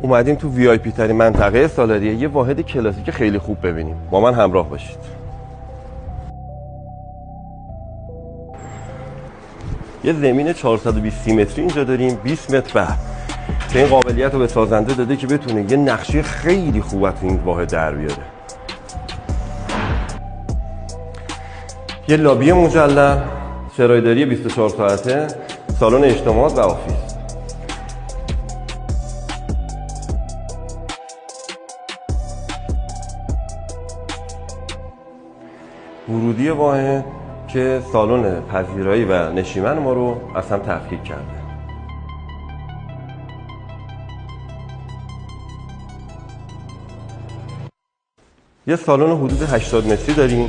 اومدیم تو VIP ترین منطقه سالاریه یه واحد کلاسیک خیلی خوب ببینیم. با من همراه باشید. یه زمین 420 متری اینجا داریم، 20 متر بعد که این قابلیت رو به سازنده داده که بتونه یه نقشه خیلی خوب تو این واحد در بیاره. یه لابی مجلل، سرایداری 24 ساعته، سالن اجتماعات و آفیس. ورودی واحد که سالن پذیرایی و نشیمن ما رو از هم تفکیک کرده. یه سالن حدود 80 متری داریم،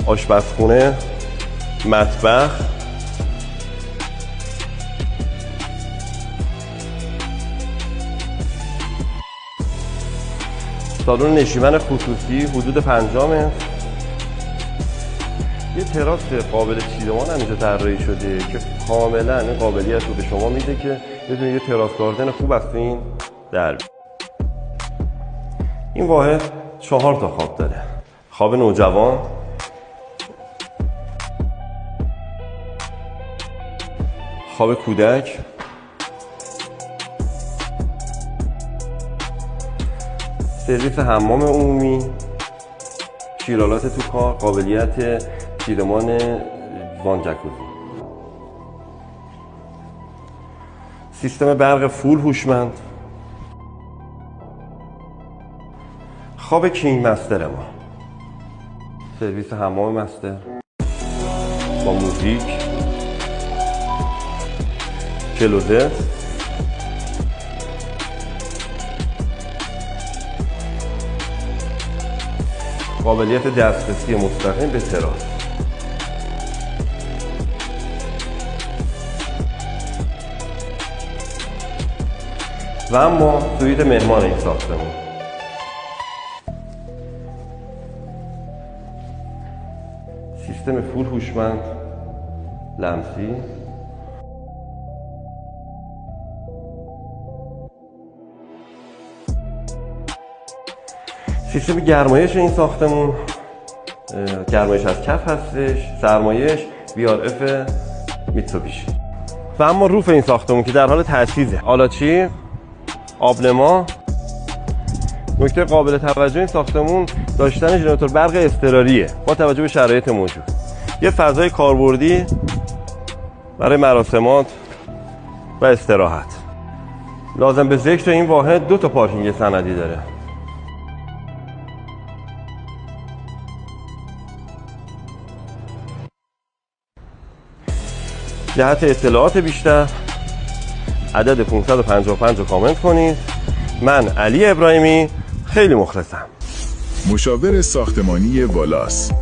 آشپزخونه، مطبخ، سالن نشیمن خصوصی حدود 50 متر. یه تراس قابل چیدمان هم اینجا طراحی شده که کاملا این قابلیت رو به شما میده که بتونید یه تراس گاردن خوب از این در بیارید. این واحد 4 تا خواب داره. خواب نوجوان، خواب کودک، سرویس حمام عمومی، شیرالات تو کار، قابلیت چیدمان وان جکوزی، سیستم برق فول هوشمند، خواب کینگ مستر ما، سرویس حمام مستر با موزیک، کلوزت، قابلیت دسترسی مستقیم به تراس. و اما سویت مهمان این ساختمون. سیستم فول هوشمند لمسی، سیستم گرمایش این ساختمون، گرمایش از کف هستش، سرمایش VRF میتسوبیشی. و اما روف این ساختمون که در حال تجهیزه، آلاچی، آبنما. نکته قابل توجه این ساختمون داشتن ژنراتور برق اضطراریه با توجه به شرایط موجود. یه فضای کاربردی برای مراسمات و استراحت. لازم به ذکر این واحد 2 تا پارکینگ سندی داره. جهت اطلاعات بیشتر عدد 555 رو کامنت کنید. من علی ابراهیمی خیلی مخلصم. مشاور ساختمانی والاس.